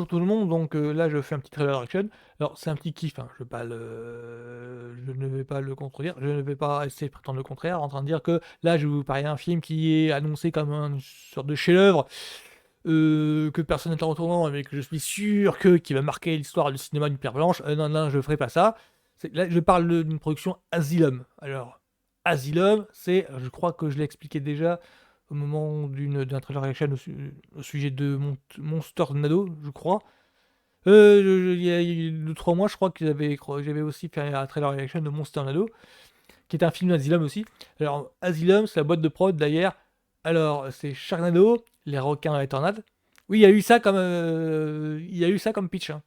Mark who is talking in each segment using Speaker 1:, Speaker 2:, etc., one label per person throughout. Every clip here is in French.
Speaker 1: bonjour tout le monde, donc là je fais un petit trailer action. Alors c'est un petit kiff, hein, je ne vais pas le contredire, je ne vais pas essayer de prétendre le contraire, en train de dire que là je vais vous parler d'un film qui est annoncé comme une sorte de chef-d'œuvre, que personne n'est en retournant, mais que je suis sûr que qui va marquer l'histoire du cinéma d'une pierre blanche. Non, non, je ferai pas ça. Là je parle d'une production Asylum. Alors, Asylum, je crois que je l'ai expliqué déjà au moment d'un trailer action au sujet de Monster Nado, je crois. Il y a 2-3 mois, je crois que j'avais aussi fait un trailer reaction de Monster Nado, qui est un film d'Asylum aussi. Alors, Asylum, c'est la boîte de prod d'ailleurs. Alors, c'est Sharknado, les requins à la tornade. Oui, il y a eu ça comme pitch, hein.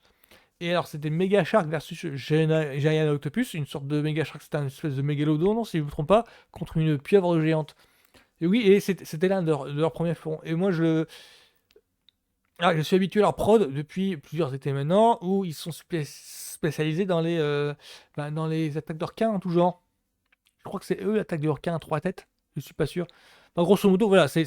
Speaker 1: Et alors, c'était Mega Shark versus Giant Octopus, une sorte de Mega Shark, c'était une espèce de mégalodon, non, si je ne me trompe pas, contre une pieuvre géante. Et oui, et c'était l'un de leurs premiers fronts. Et moi, je suis habitué à leur prod depuis plusieurs étés maintenant, où ils sont spécialisés dans les attaques de requins en tout genre. Je crois que c'est eux, l'attaque de requins à 3 têtes, je suis pas sûr. Enfin, grosso modo, voilà, c'est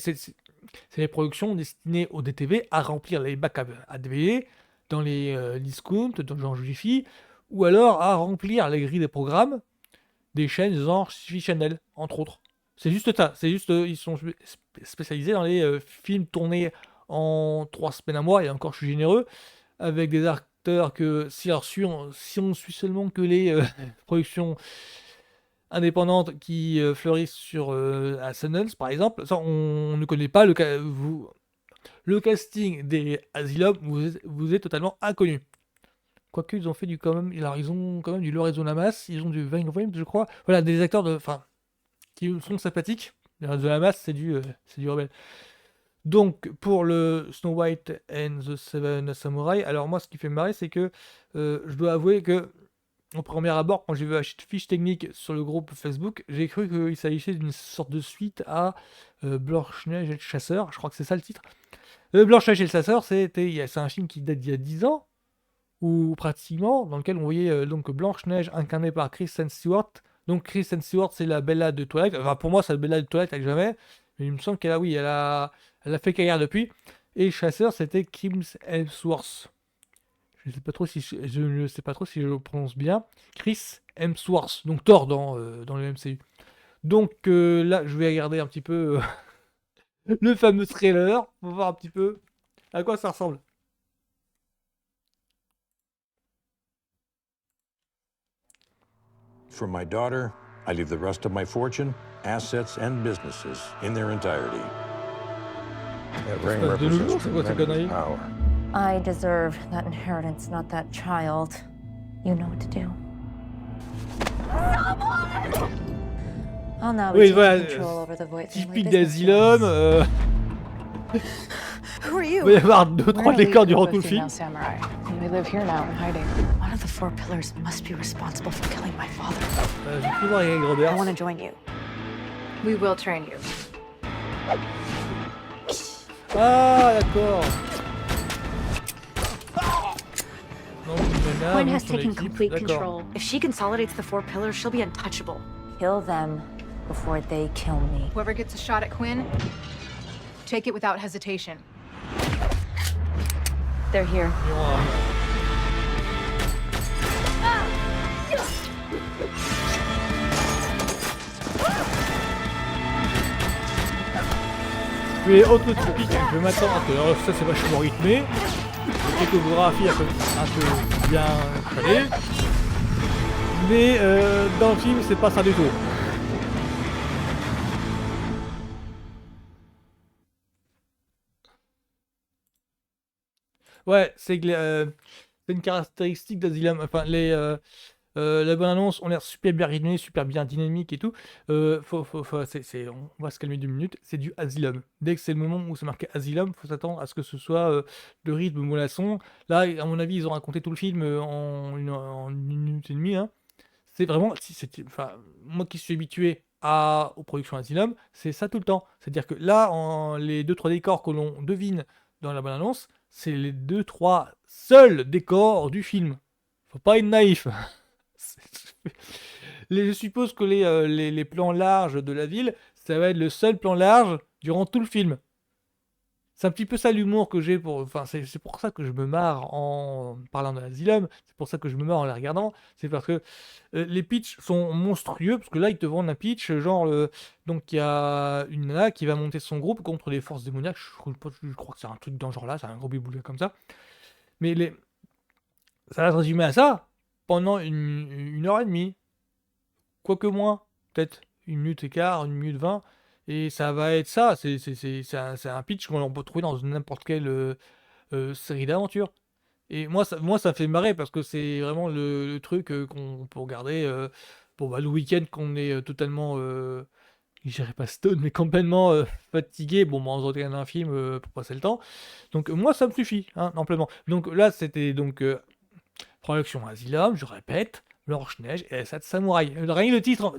Speaker 1: les productions destinées au DTV à remplir les bacs à DVD, dans les discounts, dans genre Jiffy, ou alors à remplir les grilles des programmes des chaînes genre Sci Channel, entre autres. C'est juste ça, c'est juste ils sont spécialisés dans les films tournés en 3 semaines à mois, et encore je suis généreux, avec des acteurs que si on suit seulement que les productions indépendantes qui fleurissent sur à Sundance par exemple, ça on ne connaît pas le casting des Asylum vous est totalement inconnu. Quoique ils ont fait alors ils ont quand même du Lorenzo Lamas, ils ont du Vine Williams, je crois. Voilà, des acteurs qui sont sympathiques. Lorenzo Lamas, c'est du rebelle. Donc pour le Snow White and the Seven Samurai, alors moi ce qui fait me marrer, c'est que je dois avouer que au premier abord, quand j'ai vu la fiche technique sur le groupe Facebook, j'ai cru qu'il s'agissait d'une sorte de suite à Blanche-Neige et le Chasseur. Je crois que c'est ça le titre. Blanche-Neige et le Chasseur, c'est un film qui date d'il y a 10 ans, ou pratiquement, dans lequel on voyait donc Blanche-Neige incarnée par Kristen Stewart. Donc Kristen Stewart, c'est la Bella de Twilight. Enfin, pour moi, c'est la Bella de Twilight avec jamais. Mais il me semble elle a fait carrière depuis. Et Chasseur, c'était Kim Hemsworth. Je ne sais pas trop si je le prononce bien. Chris Hemsworth, donc Thor dans le MCU. Donc là, je vais regarder un petit peu le fameux trailer pour voir un petit peu à quoi ça ressemble.
Speaker 2: For my daughter, I leave the rest of my fortune, assets, and businesses in their entirety. That ring
Speaker 1: De nos jours,
Speaker 2: represents
Speaker 1: c'est quoi ces
Speaker 2: tremendous
Speaker 1: conneries?
Speaker 2: power.
Speaker 3: I deserve that inheritance, not that child. You know what to do. I'll now be
Speaker 1: Oui,
Speaker 3: taking
Speaker 1: voilà,
Speaker 3: control over the Voight family
Speaker 1: typique
Speaker 3: business
Speaker 1: d'Asylum.
Speaker 3: deals. Who are
Speaker 1: Il va y
Speaker 3: you?
Speaker 1: avoir 2-3
Speaker 4: We're an
Speaker 1: décors
Speaker 4: elite
Speaker 1: durant
Speaker 4: group
Speaker 1: tout
Speaker 4: of
Speaker 1: le film.
Speaker 4: female samurai, and we live here now in hiding.
Speaker 3: One of the four pillars must be responsible for killing my father.
Speaker 1: J'ai pu voir Eric
Speaker 3: I
Speaker 1: Roberts.
Speaker 3: want to join you.
Speaker 4: We will train you.
Speaker 1: Ah, d'accord. Donc, Mena,
Speaker 5: Quinn
Speaker 1: donc
Speaker 5: has
Speaker 1: son
Speaker 5: taken
Speaker 1: équipe,
Speaker 5: complete
Speaker 1: d'accord.
Speaker 5: control. If she consolidates the four pillars, she'll be untouchable.
Speaker 3: Kill them before they kill me.
Speaker 4: Whoever gets a shot at Quinn, take it without hesitation.
Speaker 3: They're here.
Speaker 1: Et on va- Je vais autotypique, je m'attends à que alors ça c'est vachement rythmé, quelques photographies un peu bien calées, mais dans le film c'est pas ça du tout. Ouais, c'est une caractéristique d'Asylum, enfin la bande-annonce ont l'air super bien rythmée, super bien dynamique et tout. On va se calmer 2 minutes. C'est du Asylum. Dès que c'est le moment où c'est marqué Asylum, faut s'attendre à ce que ce soit le rythme mollasson. Là, à mon avis, ils ont raconté tout le film en 1 minute et demie, hein. C'est vraiment, enfin, moi qui suis habitué aux productions Asylum, c'est ça tout le temps. C'est-à-dire que là, les 2-3 décors que l'on devine dans la bande-annonce, c'est les 2-3 seuls décors du film. Faut pas être naïf. Je suppose que les plans larges de la ville, ça va être le seul plan large durant tout le film. C'est un petit peu ça l'humour que j'ai pour enfin, c'est pour ça que je me marre en parlant de Asylum, c'est pour ça que je me marre en les regardant, c'est parce que, les pitchs sont monstrueux, parce que là, ils te vendent un pitch, genre, donc il y a une nana qui va monter son groupe contre les forces démoniaques, je crois que c'est un truc dans ce genre-là, c'est un gros biboulet comme ça, mais ça va se résumer à ça, pendant une heure et demie, quoique moins, peut-être 1 minute et quart, 1 minute 20, et ça va être ça, c'est un pitch qu'on peut trouver dans n'importe quelle, série d'aventure. Et moi ça fait marrer parce que c'est vraiment le truc, qu'on peut regarder, bon, bah, le week-end qu'on est, totalement, je dirais pas stone, mais complètement, fatigué, bon, bah, on se regarde un film, pour passer le temps. Donc moi ça me suffit, hein, amplement. Donc là, c'était donc, Production Asylum, je répète, Blanche-Neige et les 7 samouraïs. Rien que le titre,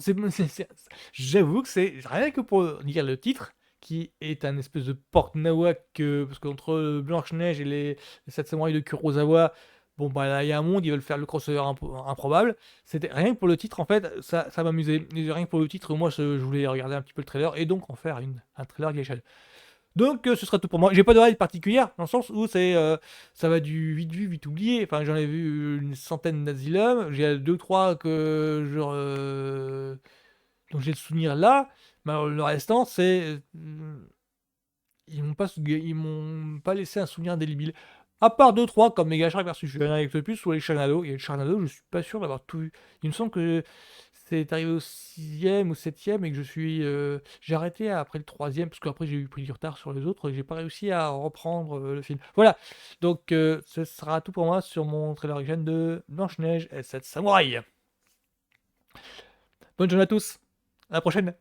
Speaker 1: j'avoue que c'est rien que pour dire le titre, qui est un espèce de porte-nawak, parce qu'entre Blanche-Neige et les 7 samouraïs de Kurosawa, bon bah là il y a un monde, ils veulent faire le crossover improbable. C'était rien que pour le titre en fait, ça m'amusait. Et rien que pour le titre, moi je voulais regarder un petit peu le trailer et donc en faire un trailer Geisha. Donc, ce sera tout pour moi. J'ai pas d'oreille particulière, dans le sens où ça va du vite vu, vite oublié. Enfin, j'en ai vu une centaine d'Asylum. J'ai deux, trois dont j'ai le souvenir là. Mais alors, le restant, ils m'ont pas laissé un souvenir indélébile. À part deux, trois, comme Mega Shark versus Fury Octopus ou les Sharknado. Et les Sharknado, je suis pas sûr d'avoir tout vu. Il me semble que c'est arrivé au sixième ou septième et que j'ai arrêté après le troisième parce qu'après j'ai eu pris du retard sur les autres et j'ai pas réussi à reprendre le film. Voilà, donc ce sera tout pour moi sur mon trailer origine de Blanche-Neige et 7 samouraïs. Bonne journée à tous, à la prochaine.